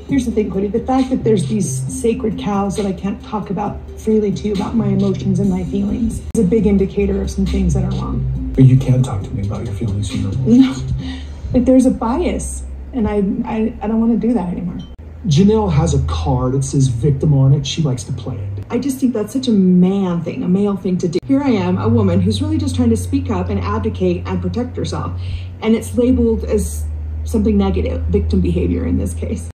Here's the thing, Kody, the fact that there's these sacred cows that I can't talk about freely to you about my emotions and my feelings is a big indicator of some things that are wrong. But you can't talk to me about your feelings or your No, but there's a bias, and I don't want to do that anymore. Janelle has a card that says victim on it. She likes to play it. I just think that's such a man thing, a male thing to do. Here I am, a woman who's really just trying to speak up and advocate and protect herself. And it's labeled as something negative, victim behavior in this case.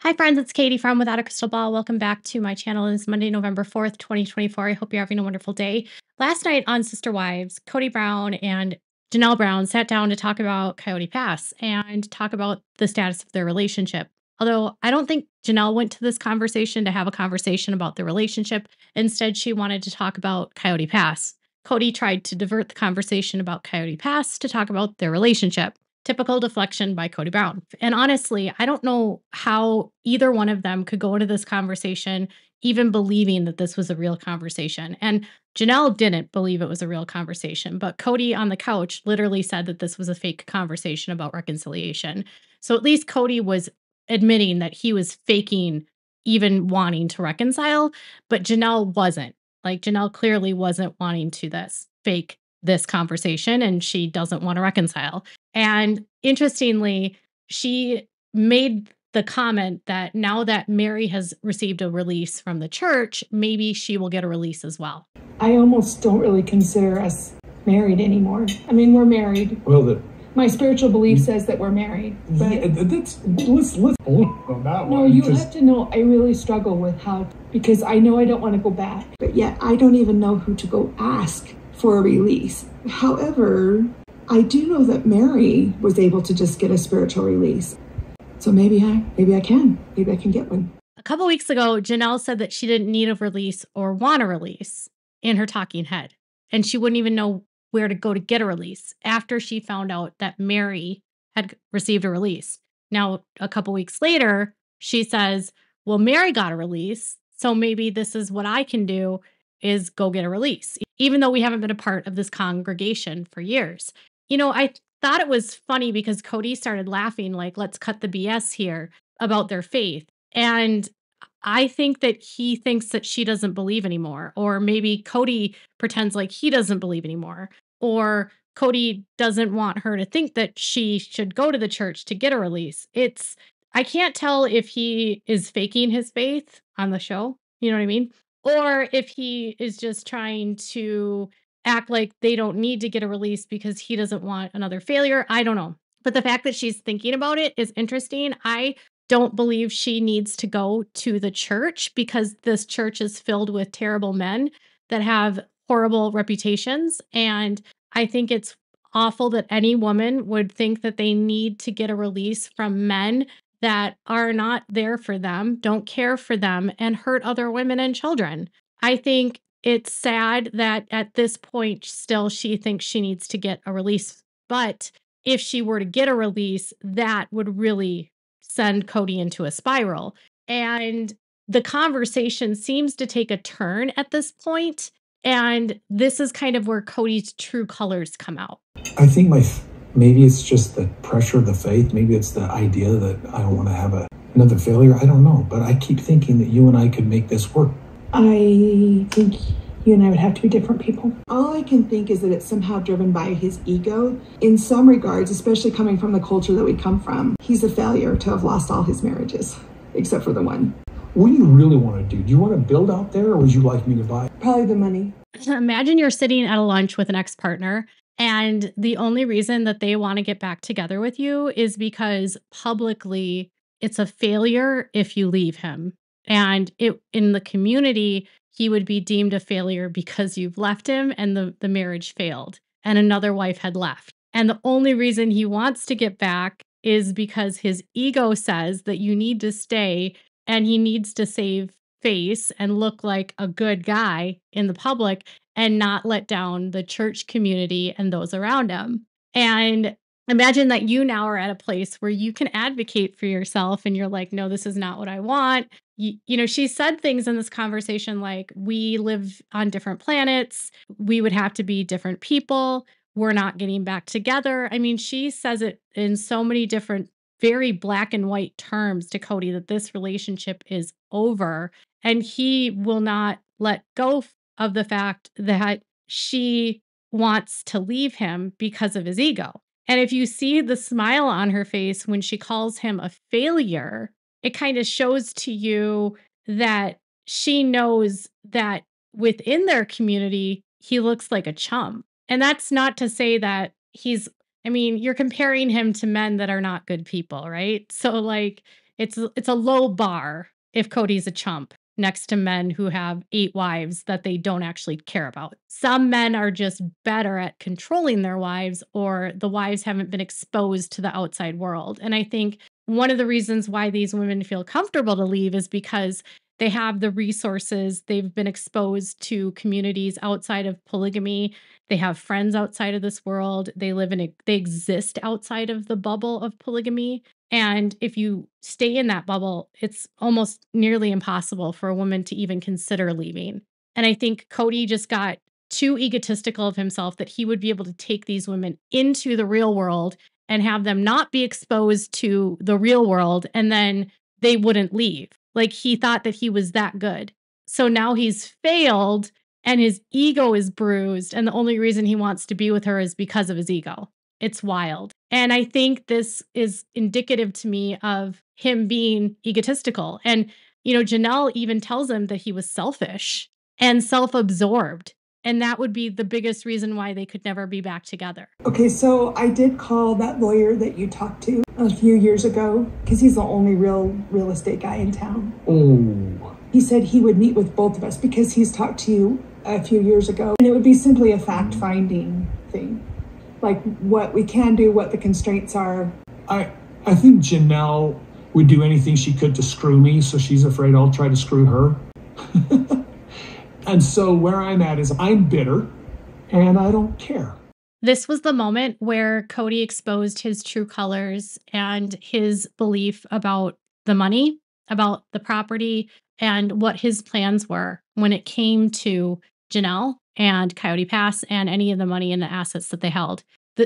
Hi friends, it's Katie from Without a Crystal Ball. Welcome back to my channel. It's Monday, November 4th, 2024. I hope you're having a wonderful day. Last night on Sister Wives, Kody Brown and Janelle Brown sat down to talk about Coyote Pass and talk about the status of their relationship. Although I don't think Janelle went to this conversation to have a conversation about the relationship. Instead, she wanted to talk about Coyote Pass. Kody tried to divert the conversation about Coyote Pass to talk about their relationship. Typical deflection by Kody Brown. And honestly, I don't know how either one of them could go into this conversation even believing that this was a real conversation. And Janelle didn't believe it was a real conversation, but Kody on the couch literally said that this was a fake conversation about reconciliation. So at least Kody was admitting that he was faking even wanting to reconcile, but Janelle wasn't. Like Janelle clearly wasn't wanting to fake this conversation, and she doesn't want to reconcile. And interestingly, she made the comment that now that Mary has received a release from the church, maybe she will get a release as well. I almost don't really consider us married anymore. I mean, we're married. Well, my spiritual belief says that we're married. But yeah, let's hold on that one. No, you have to know I really struggle with how, because I know I don't want to go back, but yet I don't even know who to go ask for a release. However, I do know that Mary was able to just get a spiritual release. So maybe I can get one. A couple weeks ago, Janelle said that she didn't need a release or want a release in her talking head. And she wouldn't even know where to go to get a release after she found out that Mary had received a release. Now, a couple weeks later, she says, well, Mary got a release. So maybe this is what I can do is go get a release, even though we haven't been a part of this congregation for years. You know, I thought it was funny because Kody started laughing like, let's cut the BS here about their faith. And I think that he thinks that she doesn't believe anymore. Or maybe Kody pretends like he doesn't believe anymore. Or Kody doesn't want her to think that she should go to the church to get a release. I can't tell if he is faking his faith on the show. You know what I mean? Or if he is just trying to act like they don't need to get a release because he doesn't want another failure. I don't know. But the fact that she's thinking about it is interesting. I don't believe she needs to go to the church because this church is filled with terrible men that have horrible reputations. And I think it's awful that any woman would think that they need to get a release from men that are not there for them, don't care for them, and hurt other women and children. I think it's sad that at this point still she thinks she needs to get a release. But if she were to get a release, that would really send Kody into a spiral. And the conversation seems to take a turn at this point. And this is kind of where Kody's true colors come out. I think maybe it's just the pressure of the faith. Maybe it's the idea that I don't want to have another failure. I don't know. But I keep thinking that you and I could make this work. I think you and I would have to be different people. All I can think is that it's somehow driven by his ego. In some regards, especially coming from the culture that we come from, he's a failure to have lost all his marriages, except for the one. What do you really want to do? Do you want to build out there, or would you like me to buy? Probably the money. Imagine you're sitting at a lunch with an ex-partner, and the only reason that they want to get back together with you is because publicly it's a failure if you leave him. And in the community, he would be deemed a failure because you've left him and the marriage failed and another wife had left. And the only reason he wants to get back is because his ego says that you need to stay and he needs to save face and look like a good guy in the public. and not let down the church community and those around him. And imagine that you now are at a place where you can advocate for yourself and you're like, no, this is not what I want. She said things in this conversation like, we live on different planets. We would have to be different people. We're not getting back together. I mean, she says it in so many different, very black and white terms to Kody that this relationship is over. And he will not let go of the fact that she wants to leave him because of his ego. And if you see the smile on her face when she calls him a failure, it kind of shows to you that she knows that within their community, he looks like a chum. And that's not to say that you're comparing him to men that are not good people, right? So like it's a low bar if Kody's a chump next to men who have 8 wives that they don't actually care about. Some men are just better at controlling their wives, or the wives haven't been exposed to the outside world. And I think one of the reasons why these women feel comfortable to leave is because they have the resources. They've been exposed to communities outside of polygamy. They have friends outside of this world. They exist outside of the bubble of polygamy. And if you stay in that bubble, it's almost nearly impossible for a woman to even consider leaving. And I think Kody just got too egotistical of himself that he would be able to take these women into the real world and have them not be exposed to the real world, and then they wouldn't leave. Like, he thought that he was that good. So now he's failed and his ego is bruised. And the only reason he wants to be with her is because of his ego. It's wild. And I think this is indicative to me of him being egotistical. And, Janelle even tells him that he was selfish and self-absorbed. And that would be the biggest reason why they could never be back together. Okay, so I did call that lawyer that you talked to a few years ago because he's the only real estate guy in town. Oh. He said he would meet with both of us because he's talked to you a few years ago. And it would be simply a fact-finding thing. Like what we can do, what the constraints are. I think Janelle would do anything she could to screw me, so she's afraid I'll try to screw her. And so where I'm at is I'm bitter and I don't care. This was the moment where Kody exposed his true colors and his belief about the money, about the property, and what his plans were when it came to Janelle and Coyote Pass and any of the money and the assets that they held.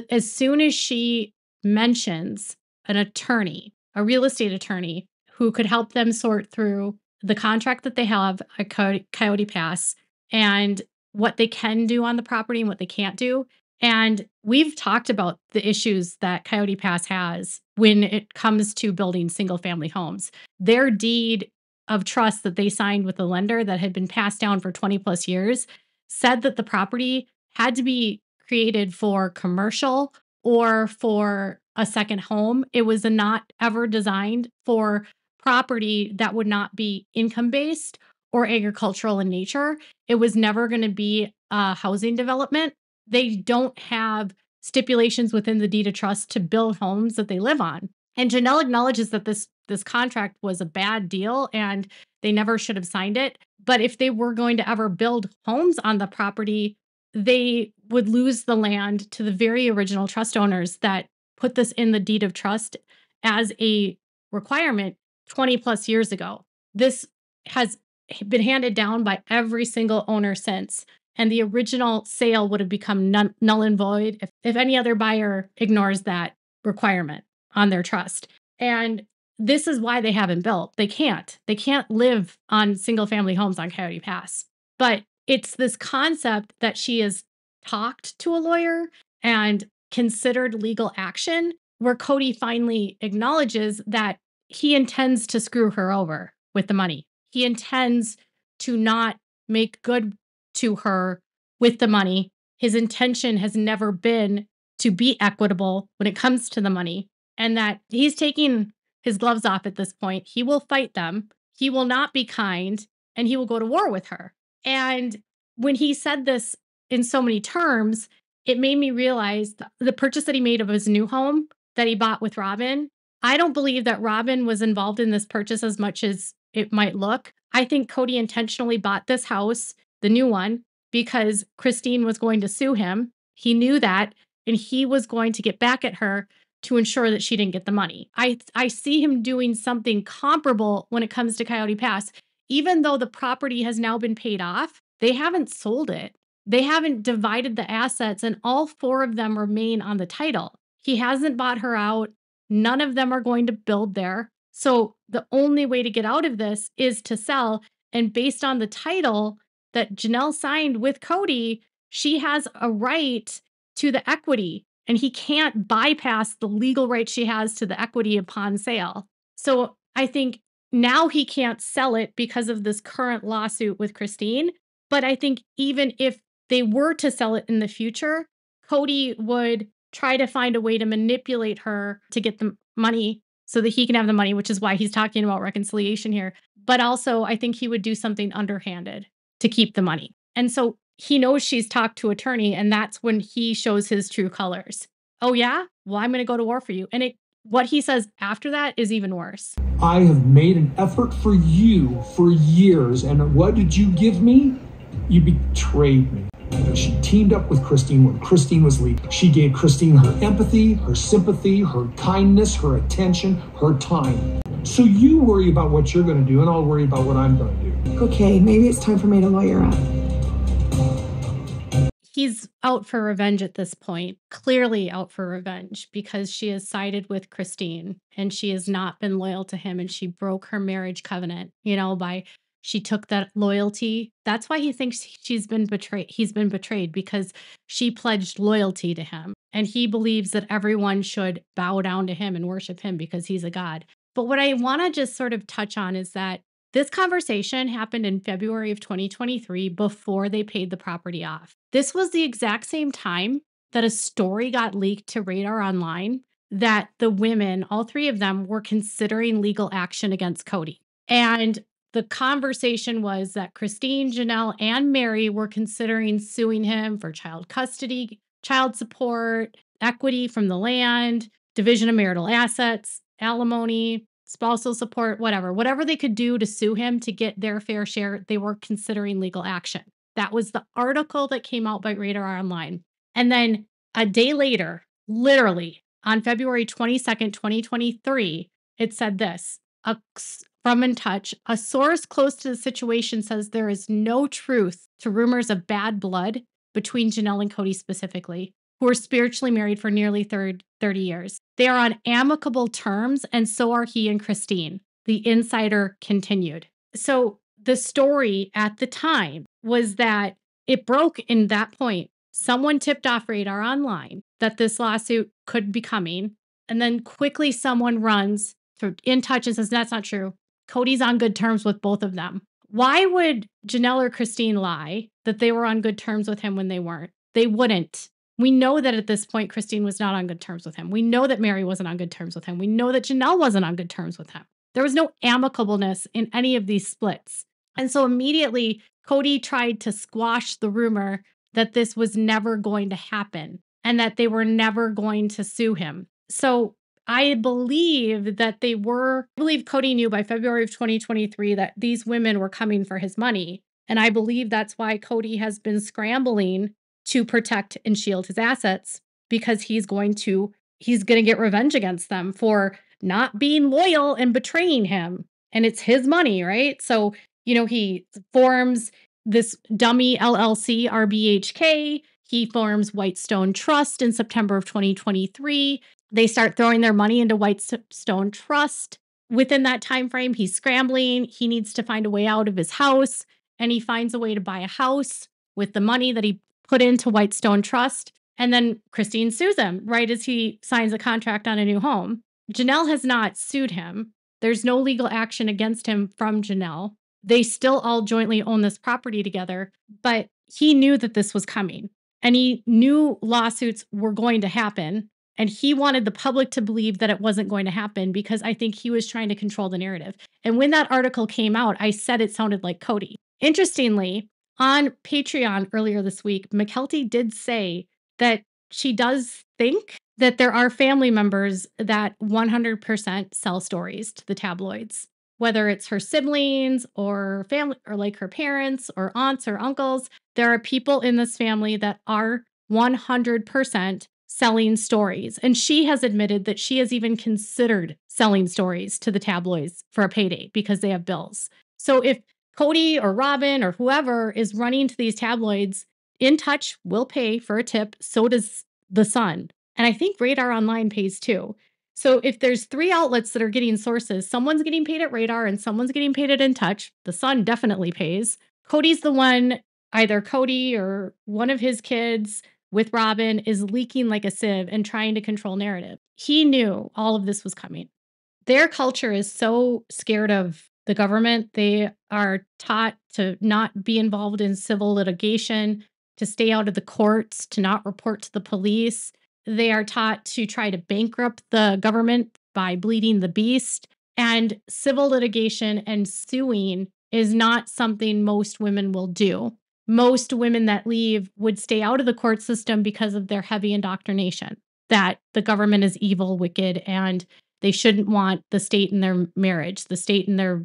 As soon as she mentions an attorney, a real estate attorney, who could help them sort through the contract that they have at Coyote Pass and what they can do on the property and what they can't do. And we've talked about the issues that Coyote Pass has when it comes to building single-family homes. Their deed of trust that they signed with the lender that had been passed down for 20 plus years said that the property had to be created for commercial or for a second home. It was not ever designed for property that would not be income-based or agricultural in nature. It was never going to be a housing development. They don't have stipulations within the deed of trust to build homes that they live on. And Janelle acknowledges that this contract was a bad deal and they never should have signed it. But if they were going to ever build homes on the property, they would lose the land to the very original trust owners that put this in the deed of trust as a requirement 20 plus years ago. This has been handed down by every single owner since. And the original sale would have become null and void if any other buyer ignores that requirement on their trust. And this is why they haven't built. They can't live on single family homes on Coyote Pass. But it's this concept that she has talked to a lawyer and considered legal action where Kody finally acknowledges that he intends to screw her over with the money. He intends to not make good to her with the money. His intention has never been to be equitable when it comes to the money, and that he's taking his gloves off at this point. He will fight them. He will not be kind, and he will go to war with her. And when he said this in so many terms, it made me realize the purchase that he made of his new home that he bought with Robin. I don't believe that Robin was involved in this purchase as much as it might look. I think Kody intentionally bought this house, the new one, because Christine was going to sue him. He knew that, and he was going to get back at her to ensure that she didn't get the money. I see him doing something comparable when it comes to Coyote Pass. Even though the property has now been paid off, they haven't sold it. They haven't divided the assets, and all 4 of them remain on the title. He hasn't bought her out. None of them are going to build there. So the only way to get out of this is to sell. And based on the title that Janelle signed with Kody, she has a right to the equity, and he can't bypass the legal right she has to the equity upon sale. So I think now he can't sell it because of this current lawsuit with Christine. But I think even if they were to sell it in the future, Kody would try to find a way to manipulate her to get the money so that he can have the money, which is why he's talking about reconciliation here. But also, I think he would do something underhanded to keep the money. And so he knows she's talked to attorney, and that's when he shows his true colors. Oh, yeah? Well, I'm going to go to war for you. And what he says after that is even worse. I have made an effort for you for years, and what did you give me? You betrayed me. She teamed up with Christine when Christine was leaving. She gave Christine her empathy, her sympathy, her kindness, her attention, her time. So you worry about what you're going to do, and I'll worry about what I'm going to do. Okay, maybe it's time for me to lawyer up. He's out for revenge at this point, clearly out for revenge, because she has sided with Christine and she has not been loyal to him, and she broke her marriage covenant, by she took that loyalty. That's why he thinks he's been betrayed because she pledged loyalty to him. And he believes that everyone should bow down to him and worship him because he's a god. But what I want to just sort of touch on is that this conversation happened in February of 2023 before they paid the property off. This was the exact same time that a story got leaked to Radar Online that the women, all 3 of them, were considering legal action against Kody. And the conversation was that Christine, Janelle, and Mary were considering suing him for child custody, child support, equity from the land, division of marital assets, alimony, spousal support, whatever they could do to sue him to get their fair share. They were considering legal action. That was the article that came out by Radar Online. And then a day later, literally on February 22nd, 2023, it said this. From In Touch, a source close to the situation says there is no truth to rumors of bad blood between Janelle and Kody specifically, who are spiritually married for nearly 30 years. They are on amicable terms, and so are he and Christine, the insider continued. So the story at the time was that it broke in that point. Someone tipped off Radar Online that this lawsuit could be coming, and then quickly someone runs to In Touch and says, that's not true. Kody's on good terms with both of them. Why would Janelle or Christine lie that they were on good terms with him when they weren't? They wouldn't. We know that at this point, Christine was not on good terms with him. We know that Mary wasn't on good terms with him. We know that Janelle wasn't on good terms with him. There was no amicableness in any of these splits. And so immediately, Kody tried to squash the rumor that this was never going to happen and that they were never going to sue him. So I believe Kody knew by February of 2023 that these women were coming for his money. And I believe that's why Kody has been scrambling to protect and shield his assets, because he's going to get revenge against them for not being loyal and betraying him. And it's his money, right? So, he forms this dummy LLC, RBHK. He forms Whitestone Trust in September of 2023. They start throwing their money into Whitestone Trust. Within that time frame, he's scrambling. He needs to find a way out of his house, and he finds a way to buy a house with the money that he put into Whitestone Trust. And then Christine sues him right as he signs a contract on a new home. Janelle has not sued him. There's no legal action against him from Janelle. They still all jointly own this property together, but he knew that this was coming, and he knew lawsuits were going to happen. And he wanted the public to believe that it wasn't going to happen, because I think he was trying to control the narrative. And when that article came out, I said it sounded like Kody. Interestingly, on Patreon earlier this week, McKelty did say that she does think that there are family members that 100% sell stories to the tabloids, whether it's her siblings or family, or like her parents or aunts or uncles. There are people in this family that are 100% selling stories. And she has admitted that she has even considered selling stories to the tabloids for a payday because they have bills. So if Kody or Robin or whoever is running to these tabloids, In Touch will pay for a tip. So does The Sun. And I think Radar Online pays too. So if there's 3 outlets that are getting sources, someone's getting paid at Radar and someone's getting paid at In Touch. The Sun definitely pays. Kody's the one, either Kody or one of his kids with Robin is leaking like a sieve and trying to control narrative. He knew all of this was coming. Their culture is so scared of the government. They are taught to not be involved in civil litigation, to stay out of the courts, to not report to the police. They are taught to try to bankrupt the government by bleeding the beast. And civil litigation and suing is not something most women will do. Most women that leave would stay out of the court system because of their heavy indoctrination that the government is evil, wicked, and they shouldn't want the state in their marriage, the state in their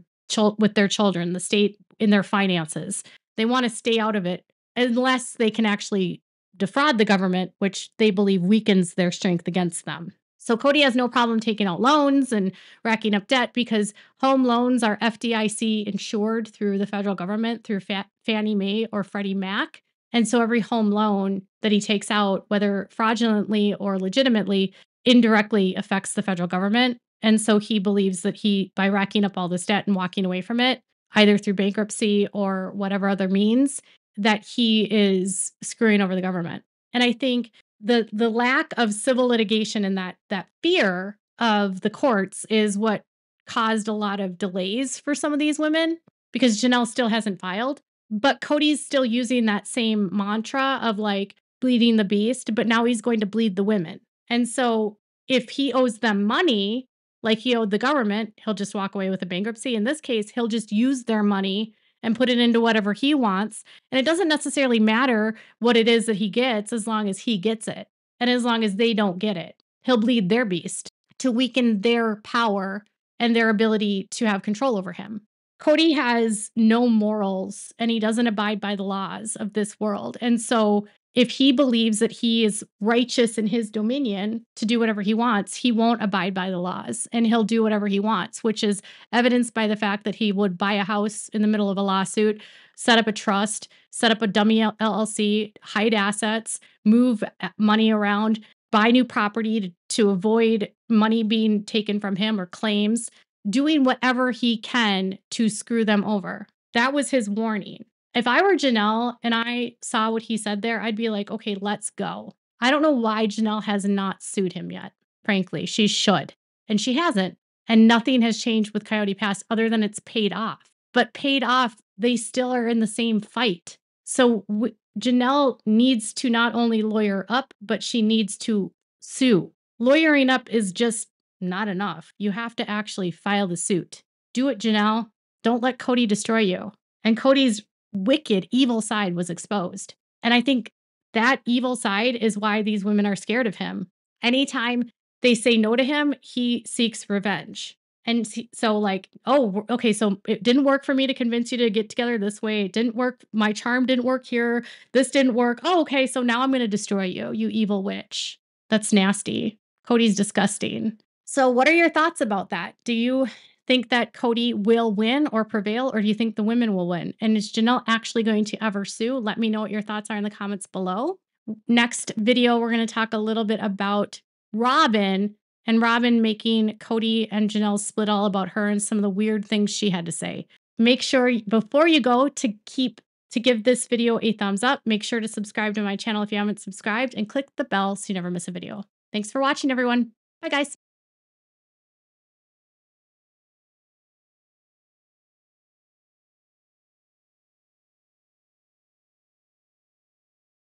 with their children, the state in their finances. They want to stay out of it unless they can actually defraud the government, which they believe weakens their strength against them. So Kody has no problem taking out loans and racking up debt because home loans are FDIC insured through the federal government, through Fannie Mae or Freddie Mac. And so every home loan that he takes out, whether fraudulently or legitimately, indirectly affects the federal government. And so he believes that by racking up all this debt and walking away from it, either through bankruptcy or whatever other means, that he is screwing over the government. And I think the lack of civil litigation and that fear of the courts is what caused a lot of delays for some of these women, because Janelle still hasn't filed. But Kody's still using that same mantra of like bleeding the beast, but now he's going to bleed the women. And so if he owes them money, like he owed the government, he'll just walk away with a bankruptcy. In this case, he'll just use their money and put it into whatever he wants. And it doesn't necessarily matter what it is that he gets as long as he gets it. And as long as they don't get it, he'll bleed their beast to weaken their power and their ability to have control over him. Kody has no morals and he doesn't abide by the laws of this world. And so if he believes that he is righteous in his dominion to do whatever he wants, he won't abide by the laws and he'll do whatever he wants, which is evidenced by the fact that he would buy a house in the middle of a lawsuit, set up a trust, set up a dummy LLC, hide assets, move money around, buy new property to avoid money being taken from him or claims, doing whatever he can to screw them over. That was his warning. If I were Janelle and I saw what he said there, I'd be like, okay, let's go. I don't know why Janelle has not sued him yet. Frankly, she should. And she hasn't. And nothing has changed with Coyote Pass other than it's paid off. But paid off, they still are in the same fight. So Janelle needs to not only lawyer up, but she needs to sue. Lawyering up is just not enough. You have to actually file the suit. Do it, Janelle. Don't let Kody destroy you. And Kody's wicked, evil side was exposed. And I think that evil side is why these women are scared of him. Anytime they say no to him, he seeks revenge. And so like, oh, okay, so it didn't work for me to convince you to get together this way. It didn't work. My charm didn't work here. This didn't work. Oh, okay, so now I'm going to destroy you, you evil witch. That's nasty. Kody's disgusting. So what are your thoughts about that? Do you think that Kody will win or prevail, or do you think the women will win? And is Janelle actually going to ever sue? Let me know what your thoughts are in the comments below. Next video, we're going to talk a little bit about Robin and Robin making Kody and Janelle split all about her and some of the weird things she had to say. Make sure before you go to give this video a thumbs up, make sure to subscribe to my channel if you haven't subscribed and click the bell so you never miss a video. Thanks for watching, everyone. Bye, guys.